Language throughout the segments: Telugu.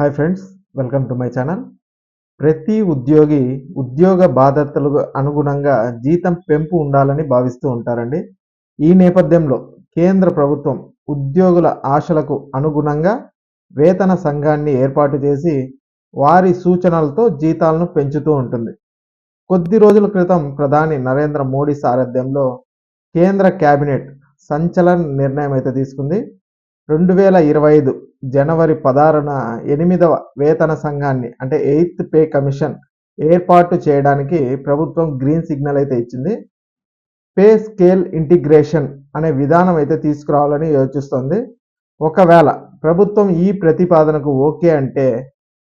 Hi friends, welcome to my channel. ప్రతి ఉద్యోగి ఉద్యోగ బాధ్యతలకు అనుగుణంగా జీతం పెంపు ఉండాలని భావిస్తూ ఉంటారండి. ఈ నేపథ్యంలో కేంద్ర ప్రభుత్వం ఉద్యోగుల ఆశలకు అనుగుణంగా వేతన సంఘాన్ని ఏర్పాటు చేసి వారి సూచనలతో జీతాలను పెంచుతూ ఉంటుంది. కొద్ది రోజుల క్రితం ప్రధాని నరేంద్ర మోడీ సారథ్యంలో కేంద్ర కేబినెట్ సంచలన నిర్ణయం అయితే తీసుకుంది. 2025 జనవరి 16న 8వ వేతన సంఘాన్ని అంటే 8th పే కమిషన్ ఏర్పాటు చేయడానికి ప్రభుత్వం గ్రీన్ సిగ్నల్ అయితే ఇచ్చింది. పే స్కేల్ ఇంటిగ్రేషన్ అనే విధానం అయితే తీసుకురావాలని యోచిస్తోంది. ఒకవేళ ప్రభుత్వం ఈ ప్రతిపాదనకు ఓకే అంటే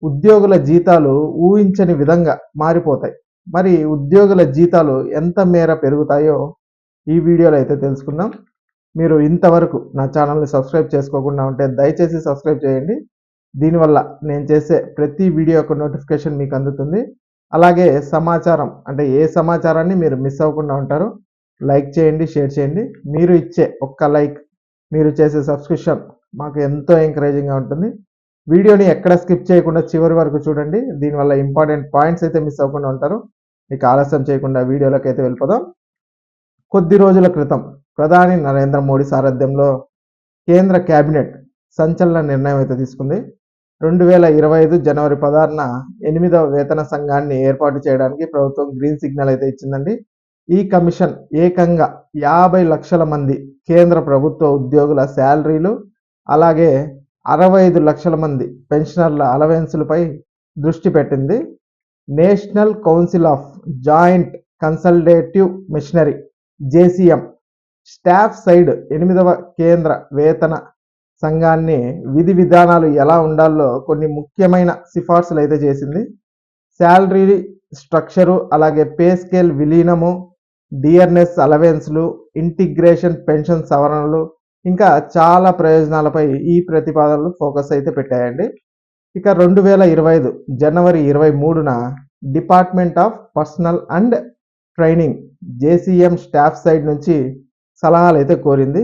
ఉద్యోగుల జీతాలు ఊహించని విధంగా మారిపోతాయి. మరి ఉద్యోగుల జీతాలు ఎంత మేర పెరుగుతాయో ఈ వీడియోలో అయితే తెలుసుకుందాం. మీరు ఇంతవరకు నా ఛానల్ని సబ్స్క్రైబ్ చేసుకోకుండా ఉంటే దయచేసి సబ్స్క్రైబ్ చేయండి. దీనివల్ల నేను చేసే ప్రతి వీడియో యొక్క నోటిఫికేషన్ మీకు అందుతుంది. అలాగే సమాచారం అంటే ఏ సమాచారాన్ని మీరు మిస్ అవ్వకుండా ఉంటారు. లైక్ చేయండి, షేర్ చేయండి. మీరు ఇచ్చే ఒక్క లైక్, మీరు చేసే సబ్స్క్రిప్షన్ మాకు ఎంతో ఎంకరేజింగ్గా ఉంటుంది. వీడియోని ఎక్కడ స్కిప్ చేయకుండా చివరి వరకు చూడండి. దీనివల్ల ఇంపార్టెంట్ పాయింట్స్ అయితే మిస్ అవ్వకుండా ఉంటారు. ఇక ఆలస్యం చేయకుండా వీడియోలోకి అయితే వెళ్ళిపోదాం. కొద్ది రోజుల క్రితం ప్రధాని నరేంద్ర మోడీ సారథ్యంలో కేంద్ర కేబినెట్ సంచలన నిర్ణయం అయితే తీసుకుంది. 2025 జనవరి 16న 8వ వేతన సంఘాన్ని ఏర్పాటు చేయడానికి ప్రభుత్వం గ్రీన్ సిగ్నల్ అయితే ఇచ్చిందండి. ఈ కమిషన్ ఏకంగా 50 లక్షల మంది కేంద్ర ప్రభుత్వ ఉద్యోగుల శాలరీలు, అలాగే 65 లక్షల మంది పెన్షనర్ల అలవెన్సులపై దృష్టి పెట్టింది. National council of joint consultative machinery JCM staff side 8వ కేంద్ర వేతన సంఘాన్ని విధి విధానాలు ఎలా ఉండాలో కొన్ని ముఖ్యమైన సిఫార్సులు అయితే చేసింది. శాలరీ స్ట్రక్చరు, అలాగే పే స్కేల్ విలీనము, డిఆర్ఎస్ అలవెన్స్లు, ఇంటిగ్రేషన్ పెన్షన్ సవరణలు, ఇంకా చాలా ప్రయోజనాలపై ఈ ప్రతిపాదనలు ఫోకస్ అయితే పెట్టాయండి. ఇక 2025 జనవరి 23న department of personnel and training JCM staff side నుంచి సలహాలు అయితే కోరింది.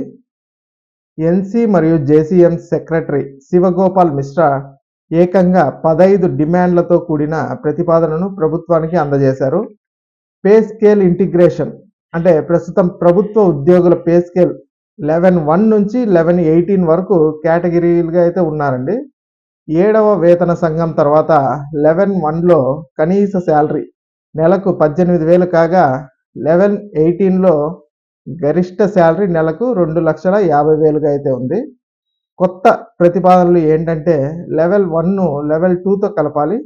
ఎన్సీ మరియు జేసీఎం సెక్రటరీ శివగోపాల్ మిశ్రా ఏకంగా 15 డిమాండ్లతో కూడిన ప్రతిపాదనను ప్రభుత్వానికి అందజేశారు. పే స్కేల్ ఇంటిగ్రేషన్ అంటే ప్రస్తుతం ప్రభుత్వ ఉద్యోగుల పే స్కేల్ 11.1 నుంచి 11.18 వరకు కేటగిరీలుగా అయితే ఉన్నారండి. 7వ వేతన సంఘం తర్వాత 11.1లో కనీస శాలరీ నెలకు 18,000 కాగా 11.18లో గరిష్ట శాలరీ నెలకు 2,50,000గా అయితే ఉంది. కొత్త ప్రతిపాదనలు ఏంటంటే లెవెల్ 1ను లెవెల్ 2తో కలపాలి,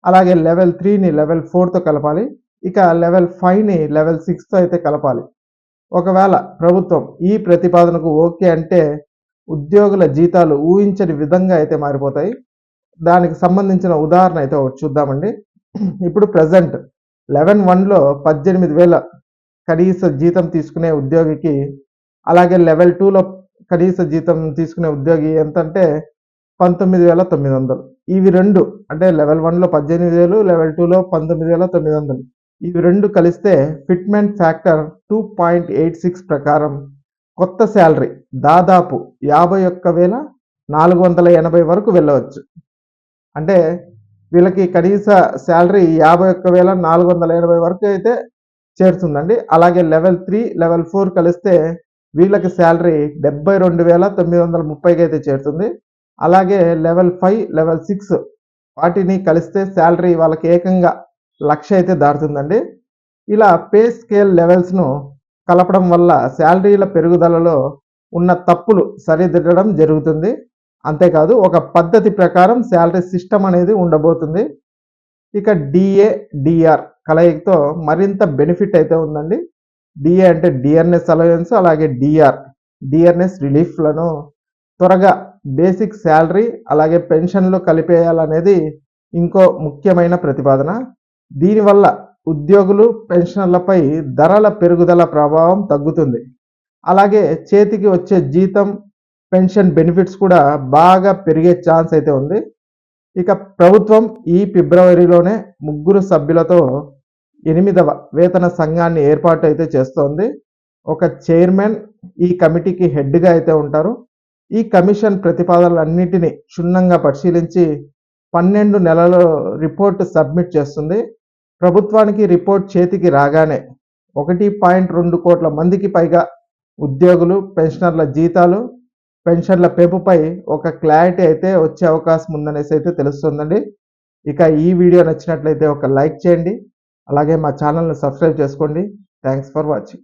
అలాగే లెవెల్ 3ని లెవెల్ 4తో కలపాలి, ఇక లెవెల్ 5ని లెవెల్ 6తో అయితే కలపాలి. ఒకవేళ ప్రభుత్వం ఈ ప్రతిపాదనకు ఓకే అంటే ఉద్యోగుల జీతాలు ఊహించని విధంగా అయితే మారిపోతాయి. దానికి సంబంధించిన ఉదాహరణ అయితే ఒకటి చూద్దామండి. ఇప్పుడు ప్రజెంట్ 11.1లో 18,000 కనీస జీతం తీసుకునే ఉద్యోగికి, అలాగే లెవెల్ 2లో కనీస జీతం తీసుకునే ఉద్యోగి ఎంతంటే 19,900. ఇవి రెండు అంటే లెవెల్ 1లో 18,000, లెవెల్ 2లో 19,900. ఇవి రెండు కలిస్తే ఫిట్మెంట్ ఫ్యాక్టర్ 2.86 ప్రకారం కొత్త శాలరీ దాదాపు 51,480 వరకు వెళ్ళవచ్చు. అంటే వీళ్ళకి కనీస శాలరీ 51,480 వరకు అయితే చేరుతుందండి. అలాగే లెవెల్ 3, లెవెల్ 4 కలిస్తే వీళ్ళకి శాలరీ 72,930కి అయితే చేరుతుంది. అలాగే లెవెల్ 5, లెవెల్ 6 వాటిని కలిస్తే శాలరీ వాళ్ళకి ఏకంగా 1,00,000 అయితే దాటుతుందండి. ఇలా పే స్కేల్ లెవెల్స్ను కలపడం వల్ల శాలరీల పెరుగుదలలో ఉన్న తప్పులు సరిదిద్దడం జరుగుతుంది. అంతేకాదు ఒక పద్ధతి ప్రకారం శాలరీ సిస్టమ్ అనేది ఉండబోతుంది. ఇక డిఏ డిఆర్ కలయికతో మరింత బెనిఫిట్ అయితే ఉందండి. డిఏ అంటే డిఆర్ఎస్ అలవెన్స్, అలాగే డిఆర్ఎస్ రిలీఫ్లను త్వరగా బేసిక్ శాలరీ అలాగే పెన్షన్లు కలిపేయాలనేది ఇంకో ముఖ్యమైన ప్రతిపాదన. దీనివల్ల ఉద్యోగులు పెన్షనర్లపై ధరల పెరుగుదల ప్రభావం తగ్గుతుంది. అలాగే చేతికి వచ్చే జీతం, పెన్షన్ బెనిఫిట్స్ కూడా బాగా పెరిగే ఛాన్స్ అయితే ఉంది. ఇక ప్రభుత్వం ఈ ఫిబ్రవరిలోనే 3 సభ్యులతో 8వ వేతన సంఘాన్ని ఏర్పాటు అయితే చేస్తోంది. ఒక చైర్మన్ ఈ కమిటీకి హెడ్గా అయితే ఉంటారు. ఈ కమిషన్ ప్రతిపాదనలన్నింటినీ క్షుణ్ణంగా పరిశీలించి 12 నెలల రిపోర్ట్ సబ్మిట్ చేస్తుంది. ప్రభుత్వానికి రిపోర్ట్ చేతికి రాగానే 1.2 కోట్ల మందికి పైగా ఉద్యోగులు, పెన్షనర్ల జీతాలు, పెన్షన్ల పెంపుపై ఒక క్లారిటీ అయితే వచ్చే అవకాశం ఉందనేసి అయితే తెలుస్తుందండి. ఇక ఈ వీడియో నచ్చినట్లయితే ఒక లైక్ చేయండి. అలాగే మా ఛానల్‌ని సబ్స్క్రైబ్ చేసుకోండి. Thanks for watching.